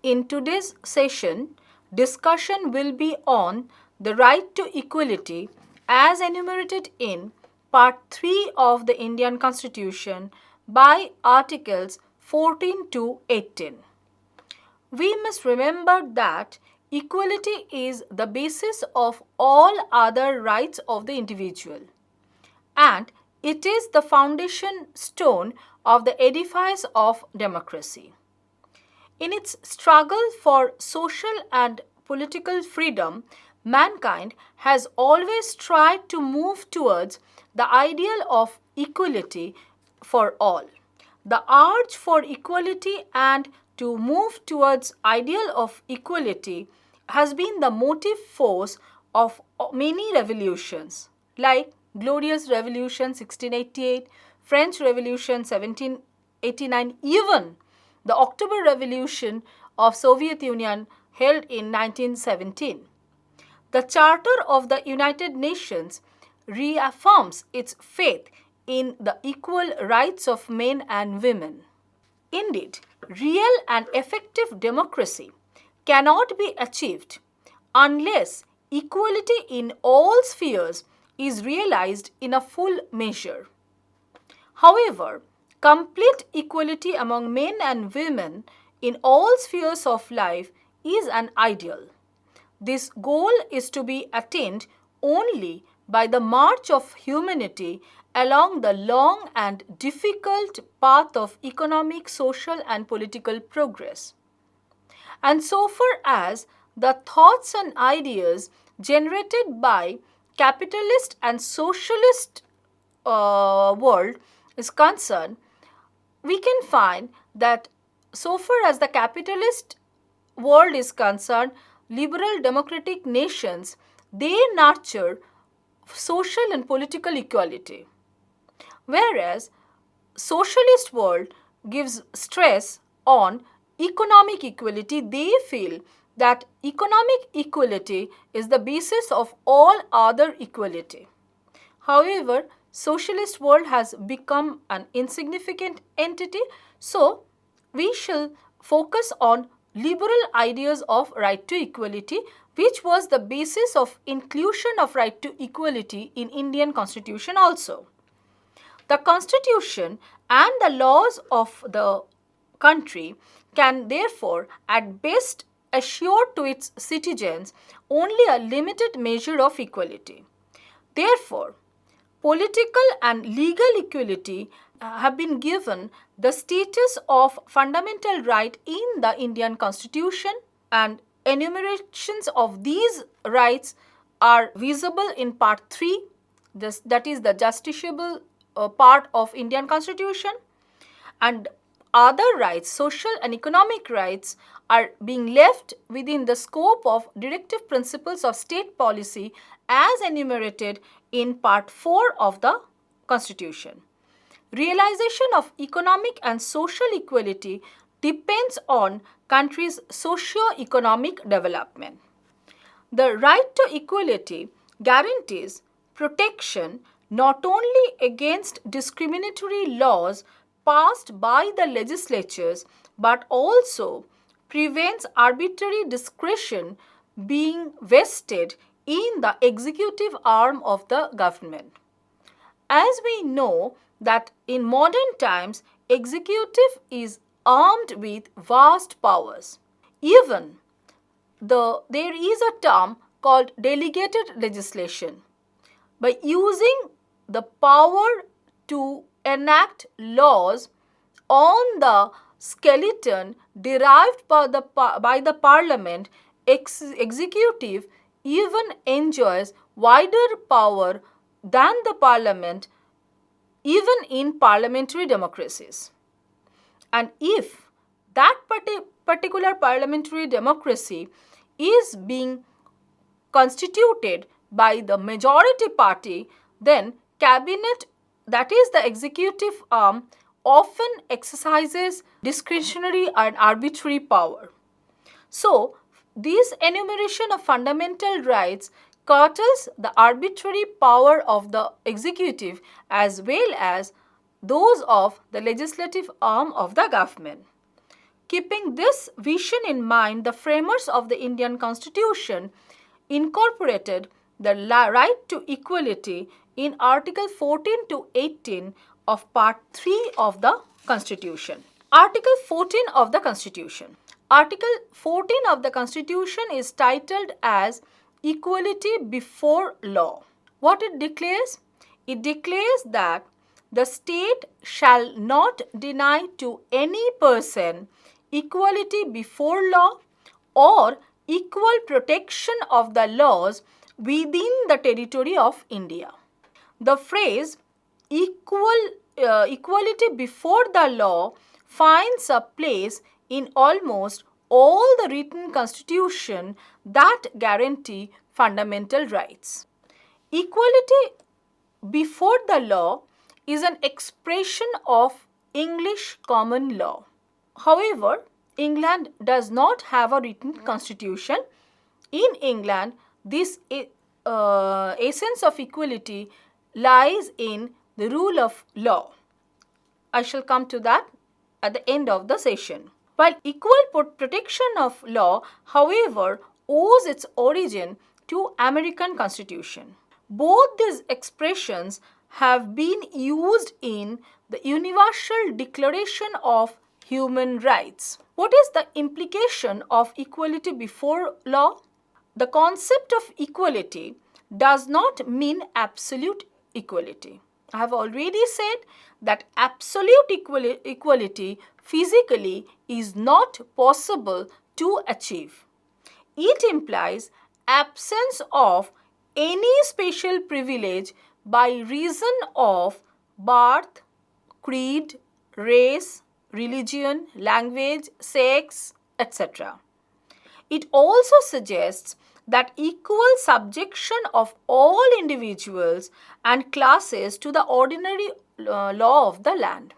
In today's session, discussion will be on the right to equality as enumerated in Part 3 of the Indian Constitution by Articles 14 to 18. We must remember that equality is the basis of all other rights of the individual, and it is the foundation stone of the edifice of democracy. In its struggle for social and political freedom, mankind has always tried to move towards the ideal of equality for all. The urge for equality and to move towards ideal of equality has been the motive force of many revolutions like Glorious Revolution 1688, French Revolution 1789, even the October Revolution of Soviet Union held in 1917. The Charter of the United Nations reaffirms its faith in the equal rights of men and women. Indeed, real and effective democracy cannot be achieved unless equality in all spheres is realized in a full measure. However, complete equality among men and women in all spheres of life is an ideal. This goal is to be attained only by the march of humanity along the long and difficult path of economic, social, and political progress. And so far as the thoughts and ideas generated by capitalist and socialist world is concerned, we can find that so far as the capitalist world is concerned, liberal democratic nations, they nurture social and political equality, whereas socialist world gives stress on economic equality. They feel that economic equality is the basis of all other equality. However, socialist world has become an insignificant entity, so we shall focus on liberal ideas of right to equality, which was the basis of inclusion of right to equality in Indian Constitution also. The Constitution and the laws of the country can therefore at best assure to its citizens only a limited measure of equality. Therefore, political and legal equality have been given the status of fundamental right in the Indian Constitution, and enumerations of these rights are visible in Part 3, that is the justiciable part of Indian Constitution, and other rights, social and economic rights, are being left within the scope of directive principles of state policy as enumerated in Part 4 of the Constitution. Realization of economic and social equality depends on country's socio-economic development. The right to equality guarantees protection not only against discriminatory laws passed by the legislatures but also prevents arbitrary discretion being vested in the executive arm of the government. As we know that in modern times, executive is armed with vast powers. Even though there is a term called delegated legislation. By using the power to enact laws on the skeleton derived by the parliament, executive even enjoys wider power than the parliament, even in parliamentary democracies. And if that particular parliamentary democracy is being constituted by the majority party, then cabinet, that is the executive arm, often exercises discretionary and arbitrary power. So, this enumeration of fundamental rights curtails the arbitrary power of the executive as well as those of the legislative arm of the government. Keeping this vision in mind, the framers of the Indian Constitution incorporated the right to equality in Article 14 to 18 of Part 3 of the Constitution. Article 14 of the Constitution. Article 14 of the Constitution is titled as Equality Before Law. What it declares? It declares that the state shall not deny to any person equality before law or equal protection of the laws within the territory of India. The phrase equality before the law finds a place in almost all the written constitution that guarantee fundamental rights. Equality before the law is an expression of English common law. However, England does not have a written constitution. In England, this essence of equality lies in the rule of law. I shall come to that at the end of the session. While equal protection of law, however, owes its origin to American Constitution. Both these expressions have been used in the Universal Declaration of Human Rights. What is the implication of equality before law? The concept of equality does not mean absolute equality. I have already said that absolute equality physically is not possible to achieve. It implies absence of any special privilege by reason of birth, creed, race, religion, language, sex, etc. It also suggests that equal subjection of all individuals and classes to the ordinary law of the land.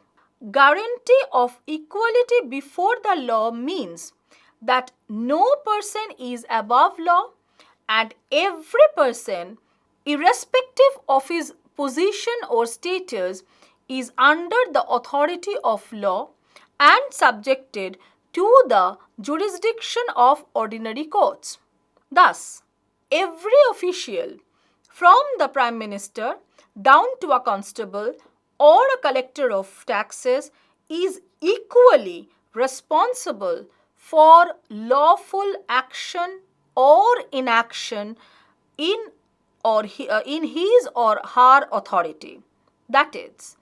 Guarantee of equality before the law means that no person is above law and every person, irrespective of his position or status, is under the authority of law and subjected to the jurisdiction of ordinary courts. Thus, every official, from the Prime Minister down to a constable or a collector of taxes, is equally responsible for lawful action or inaction in his or her authority. That is,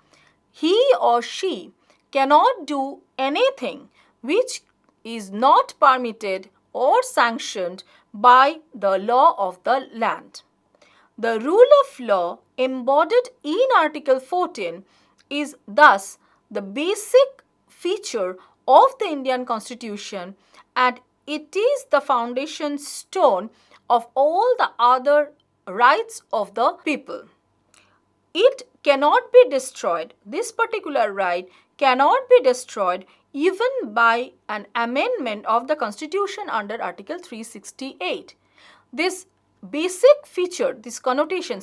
he or she cannot do anything which is not permitted or sanctioned by the law of the land. The rule of law embodied in Article 14 is thus the basic feature of the Indian Constitution, and it is the foundation stone of all the other rights of the people. It cannot be destroyed. This particular right cannot be destroyed even by an amendment of the Constitution under Article 368. This basic feature, this connotation,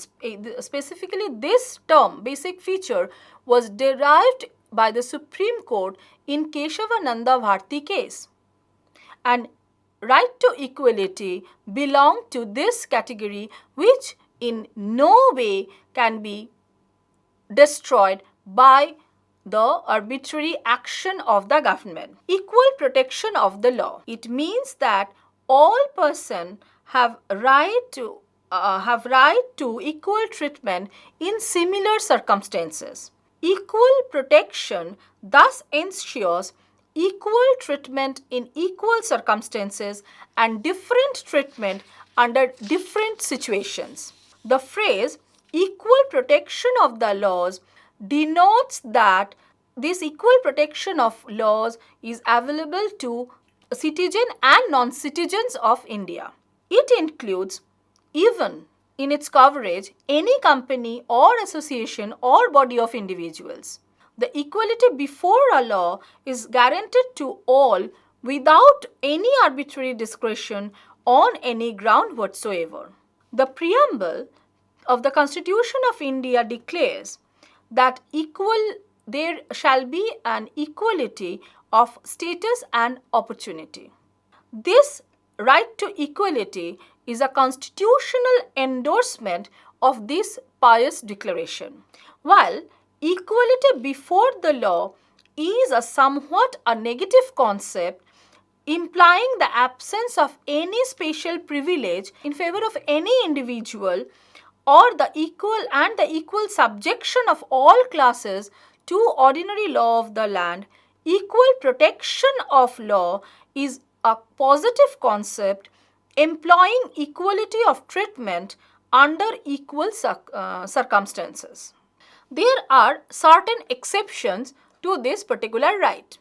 specifically this term, basic feature, was derived by the Supreme Court in Keshavananda Bharti case. And right to equality belong to this category, which in no way can be destroyed by the arbitrary action of the government. Equal protection of the law. It means that all persons have right to equal treatment in similar circumstances. Equal protection thus ensures equal treatment in equal circumstances and different treatment under different situations. The phrase equal protection of the laws denotes that this equal protection of laws is available to citizens and non-citizens of India. It includes, even in its coverage, any company or association or body of individuals. The equality before a law is guaranteed to all without any arbitrary discretion on any ground whatsoever. The preamble of the Constitution of India declares that there shall be an equality of status and opportunity. This right to equality is a constitutional endorsement of this pious declaration. While equality before the law is a negative concept implying the absence of any special privilege in favor of any individual or the equal subjection of all classes to ordinary law of the land, equal protection of law is a positive concept employing equality of treatment under equal circumstances. There are certain exceptions to this particular right.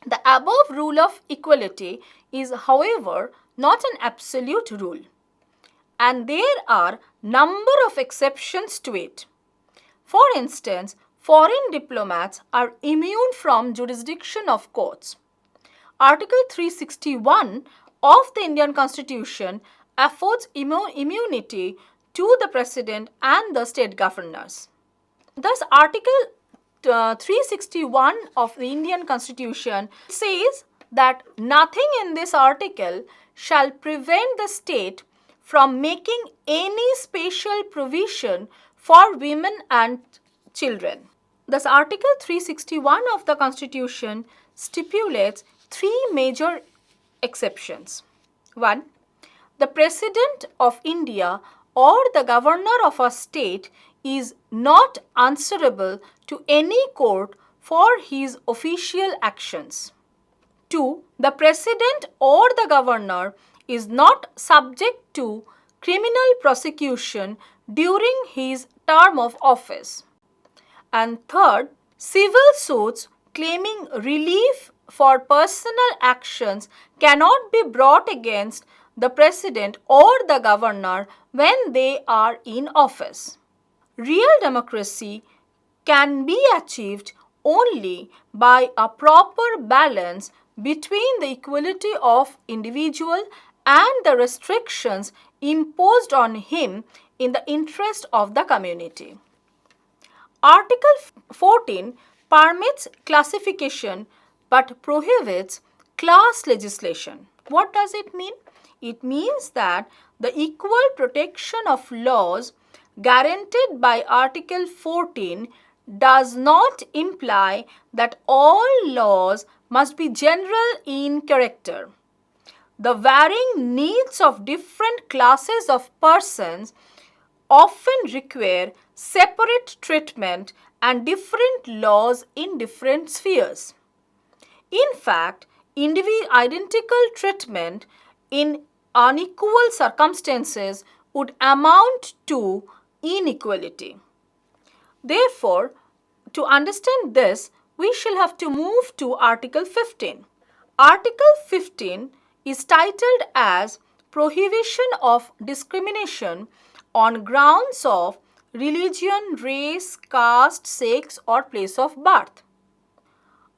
The above rule of equality is, however, not an absolute rule, and there are number of exceptions to it. For instance, foreign diplomats are immune from jurisdiction of courts. Article 361 of the Indian Constitution affords immunity to the President and the state governors. Thus, Article 361 of the Indian Constitution says that nothing in this article shall prevent the state from making any special provision for women and children. Thus, Article 361 of the Constitution stipulates three major exceptions. 1. The President of India or the Governor of a state is not answerable to any court for his official actions. 2. The President or the Governor is not subject to criminal prosecution during his term of office. And third, civil suits claiming relief for personal actions cannot be brought against the President or the Governor when they are in office. Real democracy can be achieved only by a proper balance between the equality of individual and the restrictions imposed on him in the interest of the community. Article 14 permits classification but prohibits class legislation. What does it mean? It means that the equal protection of laws guaranteed by Article 14 does not imply that all laws must be general in character. The varying needs of different classes of persons often require separate treatment and different laws in different spheres. In fact, identical treatment in unequal circumstances would amount to inequality. Therefore, to understand this, we shall have to move to Article 15. Article 15 is titled as Prohibition of Discrimination on grounds of religion, race, caste, sex, or place of birth.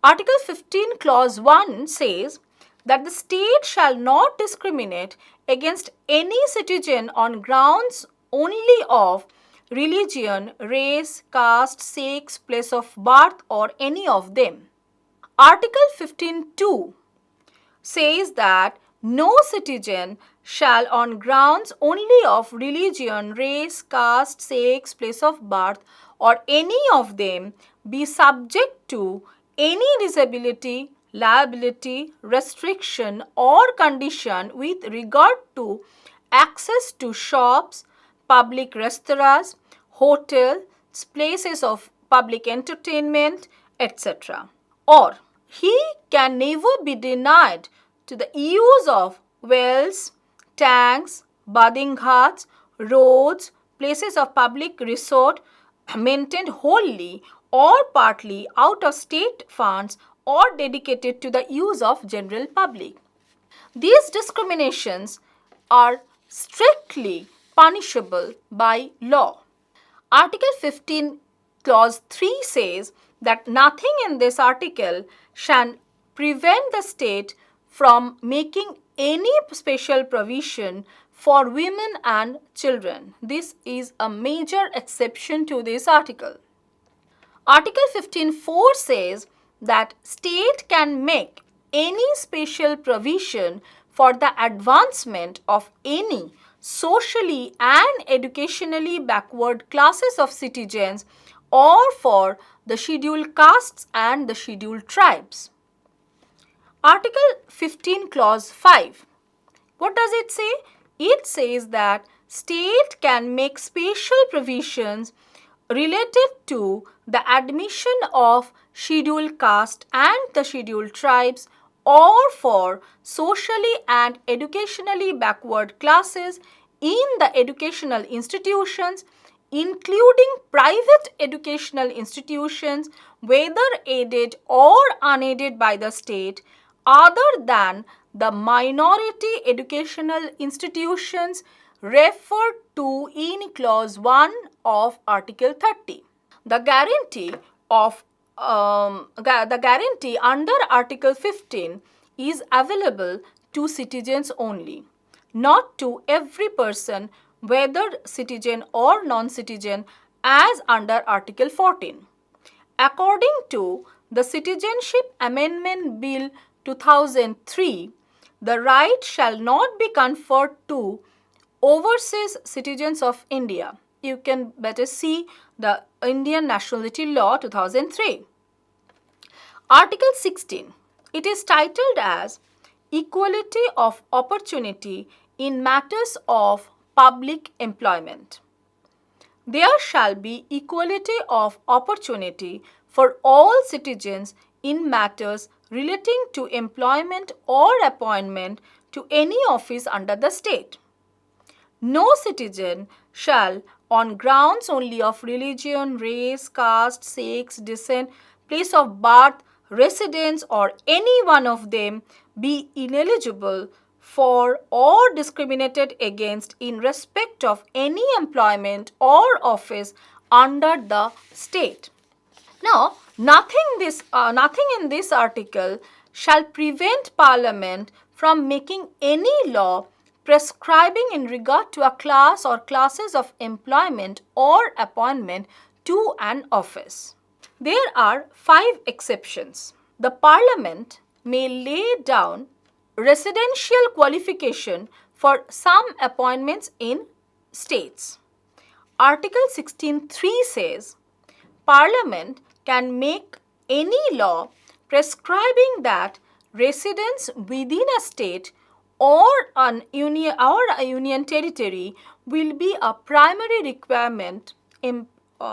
Article 15 Clause 1 says that the state shall not discriminate against any citizen on grounds only of religion, race, caste, sex, place of birth, or any of them. Article 15(2) says that no citizen shall on grounds only of religion, race, caste, sex, place of birth, or any of them be subject to any disability, liability, restriction, or condition with regard to access to shops, public restaurants, hotels, places of public entertainment, etc. Or he can never be denied to the use of wells, tanks, bathing ghats, roads, places of public resort maintained wholly or partly out of state funds or dedicated to the use of general public. These discriminations are strictly punishable by law. Article 15 Clause 3 says that nothing in this article shall prevent the state from making any special provision for women and children. This is a major exception to this article. Article 15(4) says that state can make any special provision for the advancement of any socially and educationally backward classes of citizens or for the scheduled castes and the scheduled tribes. Article 15 clause 5. What does it say? It says that state can make special provisions related to the admission of scheduled caste and the scheduled tribes or for socially and educationally backward classes in the educational institutions, including private educational institutions, whether aided or unaided by the state, other than the minority educational institutions referred to in clause 1 of Article 30. The guarantee under Article 15 is available to citizens only, not to every person, whether citizen or non-citizen, as under Article 14. According to the Citizenship Amendment Bill 2003, the right shall not be conferred to overseas citizens of India. You can better see the Indian Nationality Law 2003. Article 16. It is titled as Equality of Opportunity in Matters of Public Employment. There shall be equality of opportunity for all citizens in matters relating to employment or appointment to any office under the state. No citizen shall, on grounds only of religion, race, caste, sex, descent, place of birth, residence, or any one of them, be ineligible for or discriminated against in respect of any employment or office under the state. Now, nothing in this article shall prevent Parliament from making any law prescribing in regard to a class or classes of employment or appointment to an office. There are 5 exceptions. The Parliament may lay down residential qualification for some appointments in states. Article 16(3) says, Parliament can make any law prescribing that residence within a state or a union territory will be a primary requirement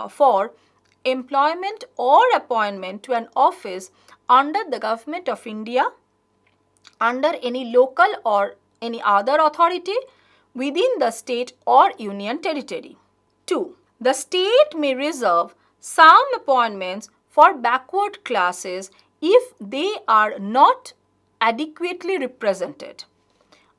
for employment or appointment to an office under the Government of India, under any local or any other authority within the state or union territory. 2. The state may reserve some appointments for backward classes if they are not adequately represented.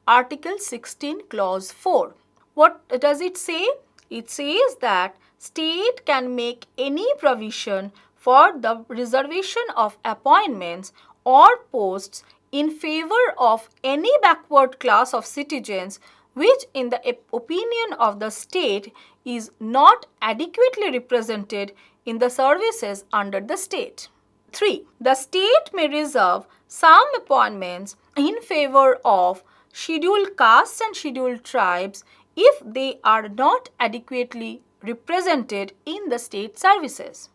Article 16 clause 4. What does it say? It says that state can make any provision for the reservation of appointments or posts in favor of any backward class of citizens which in the opinion of the state is not adequately represented in the services under the state. 3. The state may reserve some appointments in favor of scheduled castes and scheduled tribes if they are not adequately represented in the state services.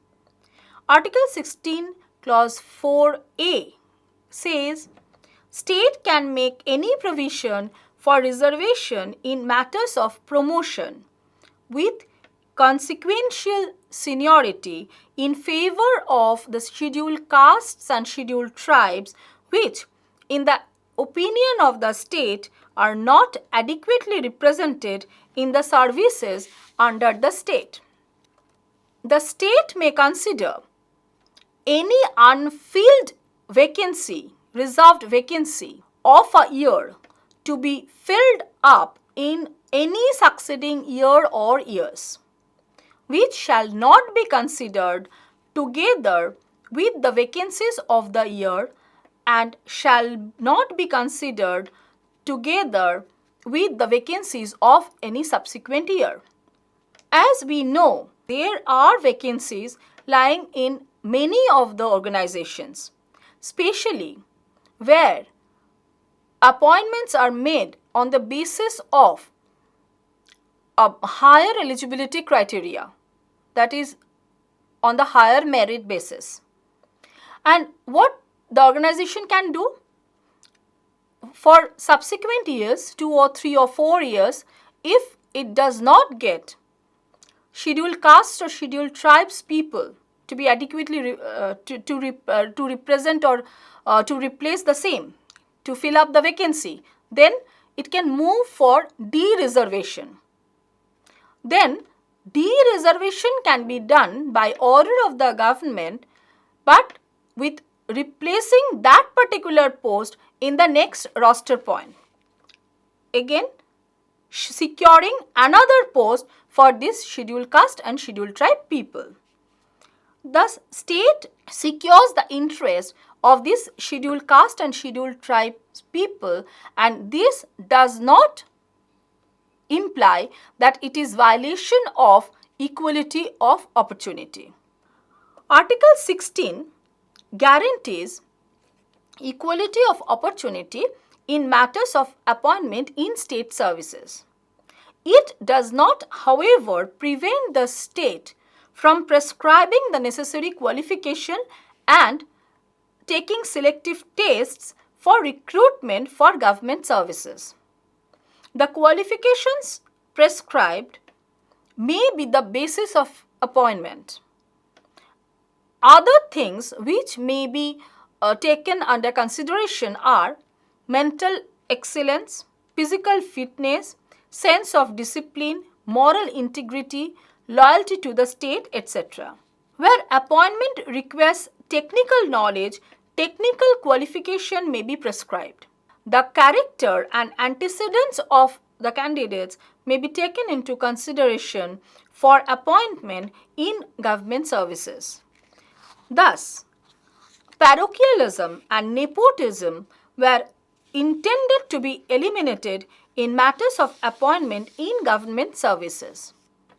Article 16 clause 4a says, state can make any provision for reservation in matters of promotion with consequential seniority in favor of the scheduled castes and scheduled tribes which in the opinion of the state are not adequately represented in the services under the state. The state may consider any unfilled vacancy, reserved vacancy of a year to be filled up in any succeeding year or years, which shall not be considered together with the vacancies of the year and shall not be considered together with the vacancies of any subsequent year. As we know, there are vacancies lying in many of the organizations. especially where appointments are made on the basis of a higher eligibility criteria, that is, on the higher merit basis. And what the organization can do for subsequent years, 2 or 3 or 4 years, if it does not get scheduled caste or scheduled tribes people to be adequately to represent or to replace the same, to fill up the vacancy, then it can move for de-reservation. Then de-reservation can be done by order of the government, but with replacing that particular post in the next roster point. Again, securing another post for this scheduled caste and scheduled tribe people. Thus, state secures the interest of this scheduled caste and scheduled tribe people, and this does not imply that it is violation of equality of opportunity. Article 16 guarantees equality of opportunity in matters of appointment in state services. It does not, however, prevent the state from prescribing the necessary qualification and taking selective tests for recruitment for government services. The qualifications prescribed may be the basis of appointment. Other things which may be taken under consideration are mental excellence, physical fitness, sense of discipline, moral integrity, loyalty to the state, etc. Where appointment requires technical knowledge, technical qualification may be prescribed. The character and antecedents of the candidates may be taken into consideration for appointment in government services. Thus, parochialism and nepotism were intended to be eliminated in matters of appointment in government services.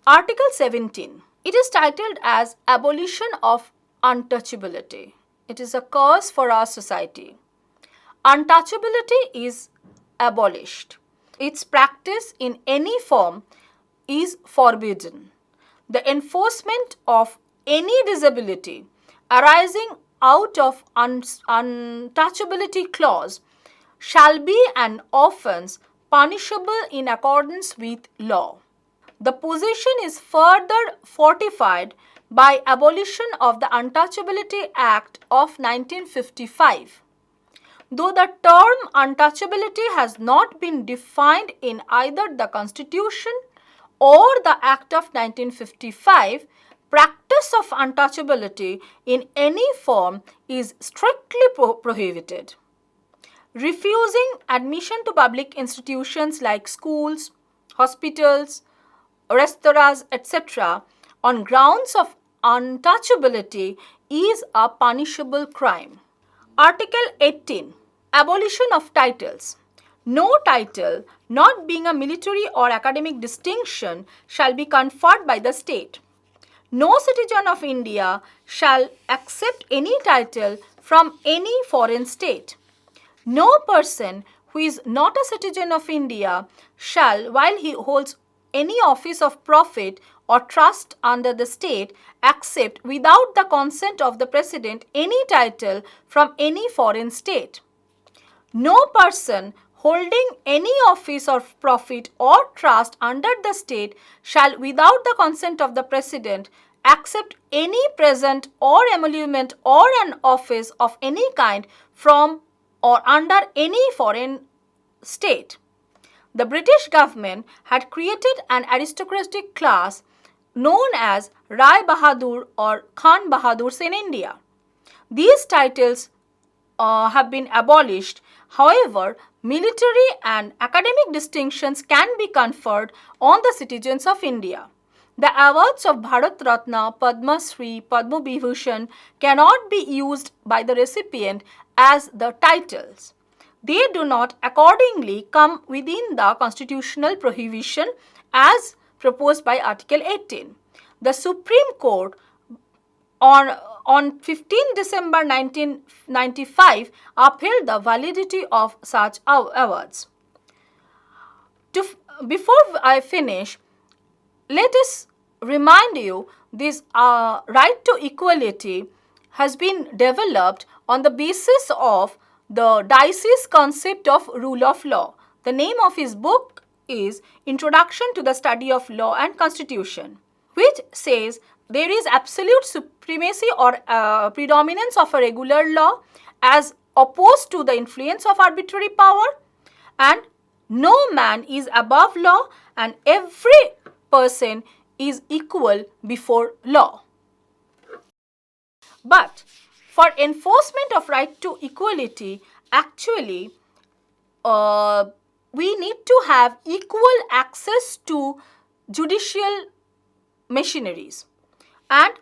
Article 17. It is titled as Abolition of Untouchability. It is a curse for our society. Untouchability is abolished. Its practice in any form is forbidden. The enforcement of any disability arising out of untouchability clause shall be an offence punishable in accordance with law. The position is further fortified by abolition of the Untouchability Act of 1955. Though the term untouchability has not been defined in either the Constitution or the Act of 1955, practice of untouchability in any form is strictly prohibited. Refusing admission to public institutions like schools, hospitals, restaurants, etc. on grounds of untouchability is a punishable crime. Article 18. Abolition of titles. No title, not being a military or academic distinction, shall be conferred by the state. No citizen of India shall accept any title from any foreign state. No person who is not a citizen of India shall, while he holds any office of profit or trust under the state, accept without the consent of the President any title from any foreign state. No person holding any office of profit or trust under the state shall, without the consent of the President, accept any present or emolument or an office of any kind from or under any foreign state. The British government had created an aristocratic class known as Rai Bahadur or Khan Bahadurs in India. These titles have been abolished. However, military and academic distinctions can be conferred on the citizens of India. The awards of Bharat Ratna, Padma Shri, Padma Vibhushan cannot be used by the recipient as the titles. They do not accordingly come within the constitutional prohibition as proposed by Article 18. The Supreme Court on on 15 December 1995 upheld the validity of such awards. Before I finish, let us remind you this right to equality has been developed on the basis of the Dicey's concept of rule of law. The name of his book is Introduction to the Study of Law and Constitution, which says there is absolute supremacy or predominance of a regular law as opposed to the influence of arbitrary power, and no man is above law and every person is equal before law. But for enforcement of right to equality, actually we need to have equal access to judicial machineries, and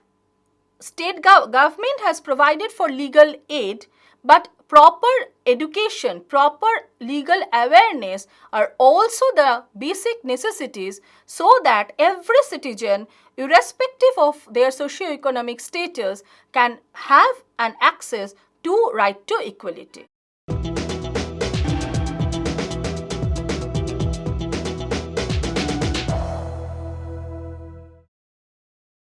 state government has provided for legal aid, but proper education, proper legal awareness are also the basic necessities so that every citizen, irrespective of their socio-economic status, can have an access to right to equality.